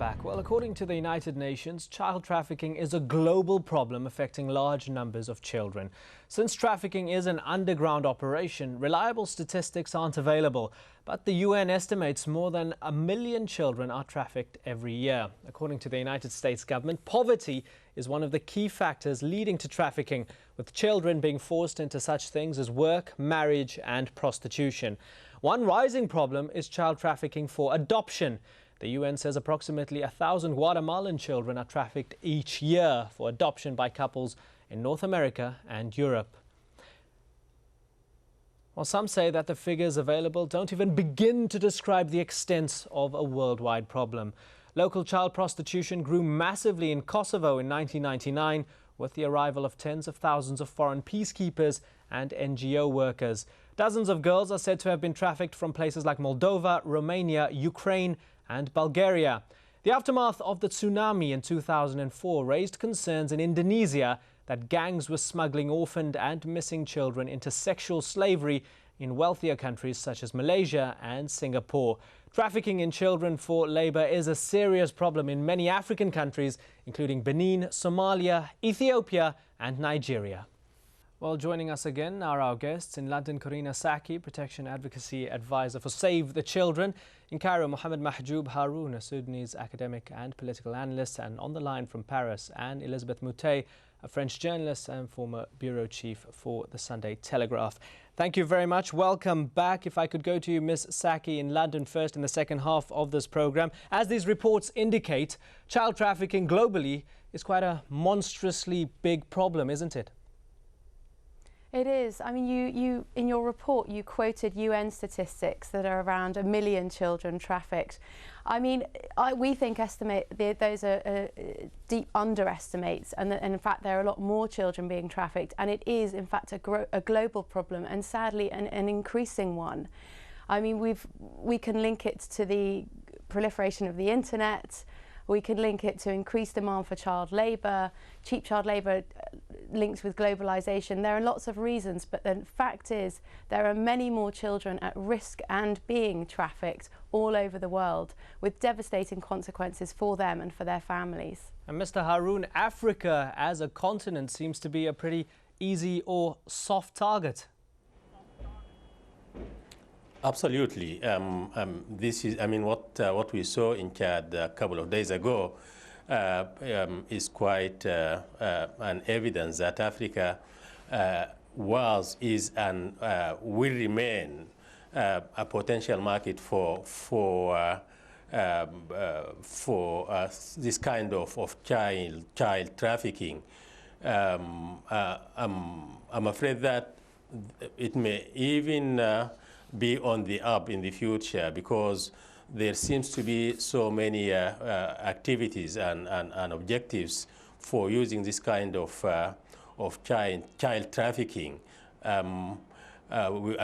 back. Well, according to the United Nations, child trafficking is a global problem affecting large numbers of children. Since trafficking is an underground operation, reliable statistics aren't available. But the UN estimates more than 1 million children are trafficked every year. According to the United States government, poverty is one of the key factors leading to trafficking, with children being forced into such things as work, marriage and prostitution. One rising problem is child trafficking for adoption. The UN says approximately 1,000 Guatemalan children are trafficked each year for adoption by couples in North America and Europe. While some say that the figures available don't even begin to describe the extent of a worldwide problem. Local child prostitution grew massively in Kosovo in 1999 with the arrival of tens of thousands of foreign peacekeepers and NGO workers. Dozens of girls are said to have been trafficked from places like Moldova, Romania, Ukraine and Bulgaria. The aftermath of the tsunami in 2004 raised concerns in Indonesia that gangs were smuggling orphaned and missing children into sexual slavery in wealthier countries such as Malaysia and Singapore. Trafficking in children for labour is a serious problem in many African countries, including Benin, Somalia, Ethiopia and Nigeria. Well, joining us again are our guests. In London, Karina Saki, Protection Advocacy Advisor for Save the Children. In Cairo, Mohammed Mahjoub Haroun, a Sudanese academic and political analyst. And on the line from Paris, Anne Elizabeth Moutet, a French journalist and former bureau chief for the Sunday Telegraph. Thank you very much. Welcome back. If I could go to you, Ms. Saki, in London first in the second half of this programme. As these reports indicate, child trafficking globally is quite a monstrously big problem, isn't it? It is. I mean, you in your report, you quoted UN statistics that are around 1 million children trafficked. I mean, we think those are deep underestimates, and in fact, there are a lot more children being trafficked, and it is, in fact, a global problem, and sadly, an increasing one. I mean, we can link it to the proliferation of the internet. We can link it to increased demand for child labour, cheap child labour linked with globalisation. There are lots of reasons, but the fact is there are many more children at risk and being trafficked all over the world, with devastating consequences for them and for their families. And Mr. Haroun, Africa as a continent seems to be a pretty easy or soft target. Absolutely. This is, I mean, what we saw in Chad a couple of days ago is quite an evidence that Africa is, and will remain a potential market for this kind of child trafficking. I'm afraid that it may even be on the up in the future, because there seems to be so many activities and objectives for using this kind of child trafficking. I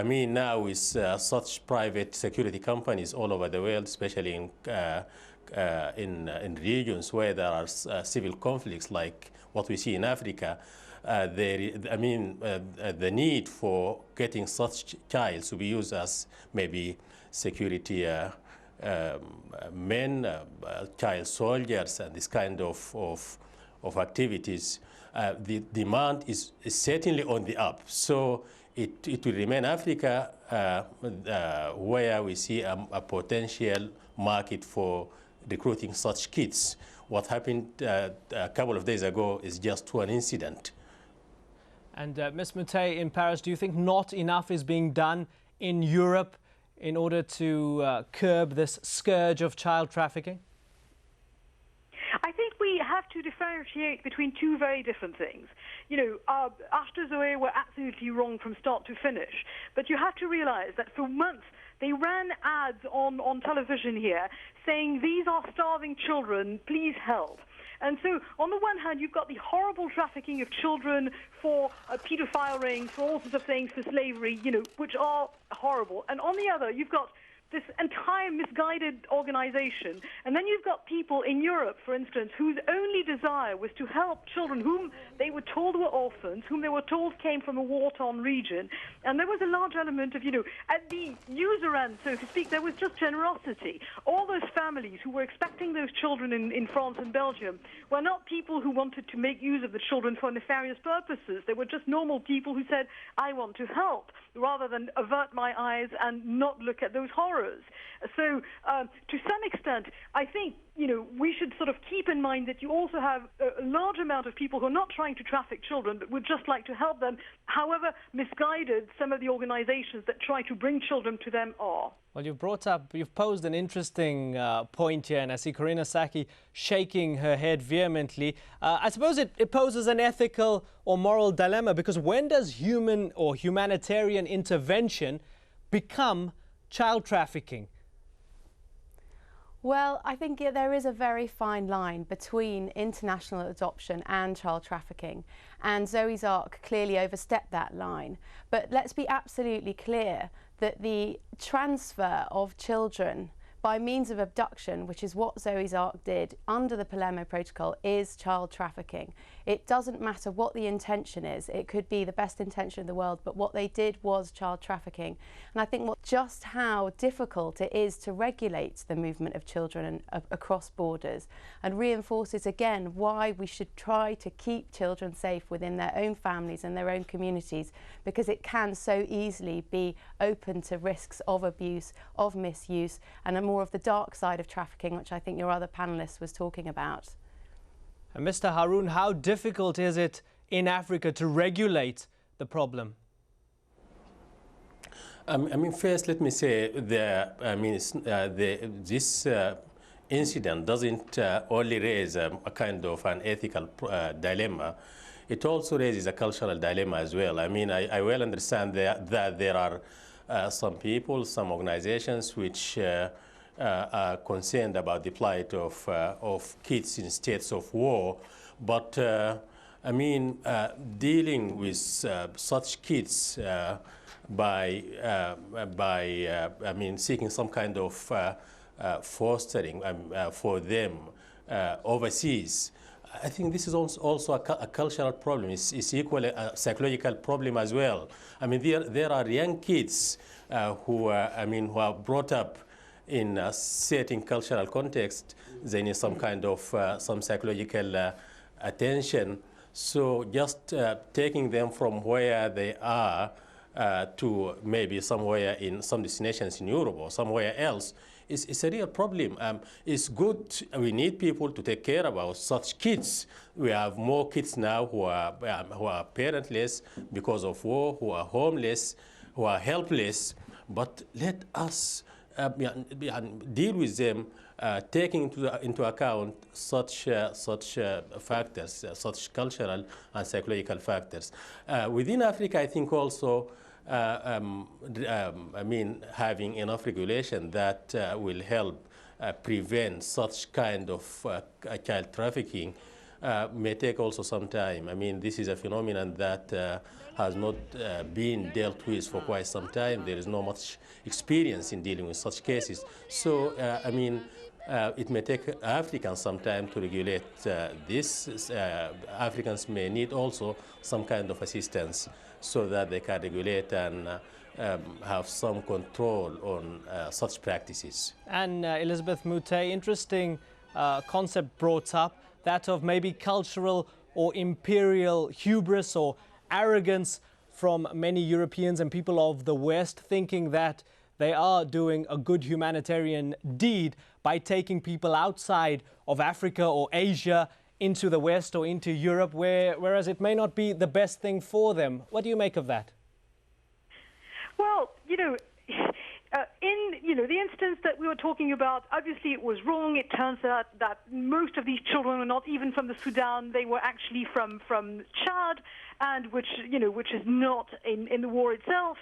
mean, now with such private security companies all over the world, especially in regions where there are civil conflicts like what we see in Africa, the need for getting such child to be used as maybe security men, child soldiers, and this kind of activities, the demand is certainly on the up. So it will remain Africa where we see a potential market for recruiting such kids. What happened a couple of days ago is just one incident. And Ms. Moutet, in Paris, do you think not enough is being done in Europe in order to curb this scourge of child trafficking? I think we have to differentiate between two very different things. You know, After Zoe were absolutely wrong from start to finish, but you have to realize that for months they ran ads on television here saying, "These are starving children, please help." And so, on the one hand, you've got the horrible trafficking of children for paedophile rings, for all sorts of things, for slavery, you know, which are horrible. And on the other, you've got this entire misguided organization. And then you've got people in Europe, for instance, whose only desire was to help children whom they were told were orphans, whom they were told came from a war-torn region. And there was a large element of, at the user end, so to speak, there was just generosity. All those families who were expecting those children in France and Belgium were not people who wanted to make use of the children for nefarious purposes. They were just normal people who said, I want to help, rather than avert my eyes and not look at those horrors. So to some extent, I think, we should sort of keep in mind that you also have a large amount of people who are not trying to traffic children, but would just like to help them, however misguided some of the organizations that try to bring children to them are. Well, you've posed an interesting point here, and I see Corina Sacchi shaking her head vehemently. I suppose it poses an ethical or moral dilemma, because when does human or humanitarian intervention become child trafficking? Well, I think there is a very fine line between international adoption and child trafficking, and Zoe's Ark clearly overstepped that line. But let's be absolutely clear that the transfer of children by means of abduction, which is what Zoe's Ark did under the Palermo Protocol, is child trafficking. It doesn't matter what the intention is. It could be the best intention in the world, but what they did was child trafficking. And I think just how difficult it is to regulate the movement of children across borders, and reinforces again why we should try to keep children safe within their own families and their own communities, because it can so easily be open to risks of abuse, of misuse, and a more of the dark side of trafficking, which I think your other panelist was talking about. And Mr. Haroon, how difficult is it in Africa to regulate the problem? First, let me say this incident doesn't only raise a kind of an ethical dilemma. It also raises a cultural dilemma as well. I well understand that there are some people, some organizations which are concerned about the plight of kids in states of war, but dealing with such kids by seeking some kind of fostering for them overseas, I think this is also a cultural problem. It's equally a psychological problem as well. There are young kids who are brought up in a certain cultural context. They need some kind of some psychological attention. So just taking them from where they are to maybe somewhere in some destinations in Europe or somewhere else is a real problem. It's good. We need people to take care about such kids. We have more kids now who are parentless because of war, who are homeless, who are helpless. But let us deal with them, taking into account such factors, such cultural and psychological factors. Within Africa, I think also, having enough regulation that will help prevent such kind of child trafficking may take also some time. This is a phenomenon that has not been dealt with for quite some time. There is not much experience in dealing with such cases. So, it may take Africans some time to regulate this. Africans may need also some kind of assistance so that they can regulate and have some control on such practices. And Elizabeth Mute, interesting concept brought up, that of maybe cultural or imperial hubris or arrogance from many Europeans and people of the West, thinking that they are doing a good humanitarian deed by taking people outside of Africa or Asia into the West or into Europe, whereas it may not be the best thing for them. What do you make of that? Well, in the instance that we were talking about, obviously it was wrong. It turns out that most of these children were not even from the Sudan. They were actually from Chad, and which is not in the war itself.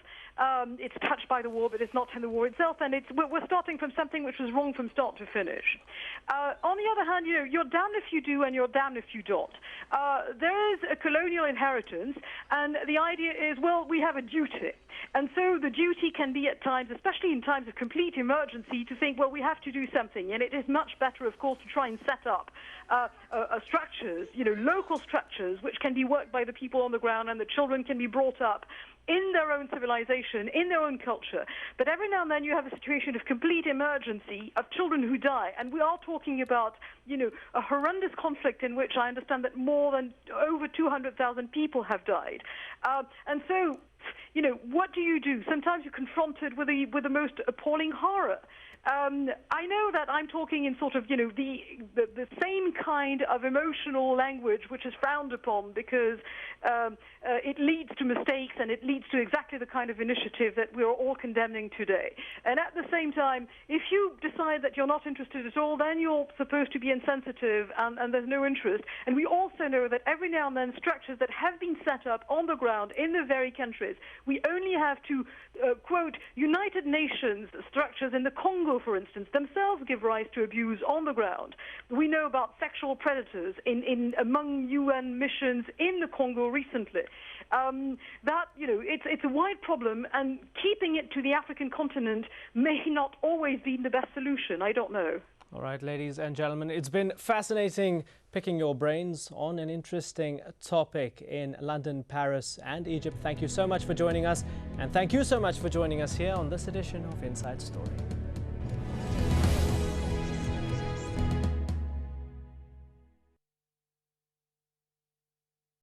It's touched by the war, but it's not in the war itself, and we're starting from something which was wrong from start to finish. On the other hand, you're damned if you do and you're damned if you don't. There is a colonial inheritance, and the idea is, well, we have a duty. And so the duty can be at times, especially especially in times of complete emergency, to think, well, we have to do something. And it is much better, of course, to try and set up structures, local structures, which can be worked by the people on the ground, and the children can be brought up in their own civilization, in their own culture. But every now and then you have a situation of complete emergency, of children who die. And we are talking about, a horrendous conflict in which I understand that over 200,000 people have died. And so, what do you do? Sometimes you're confronted with the most appalling horror. I know that I'm talking in sort of, the same kind of emotional language which is frowned upon because it leads to mistakes and it leads to exactly the kind of initiative that we are all condemning today. And at the same time, if you decide that you're not interested at all, then you're supposed to be insensitive and there's no interest. And we also know that every now and then structures that have been set up on the ground in the very countries, we only have to quote, United Nations structures in the Congo, for instance, themselves give rise to abuse on the ground. We know about sexual predators among UN missions in the Congo recently. It's a wide problem, and keeping it to the African continent may not always be the best solution. I don't know. All right, ladies and gentlemen, it's been fascinating picking your brains on an interesting topic in London, Paris and Egypt. Thank you so much for joining us, and thank you so much for joining us here on this edition of Inside Story.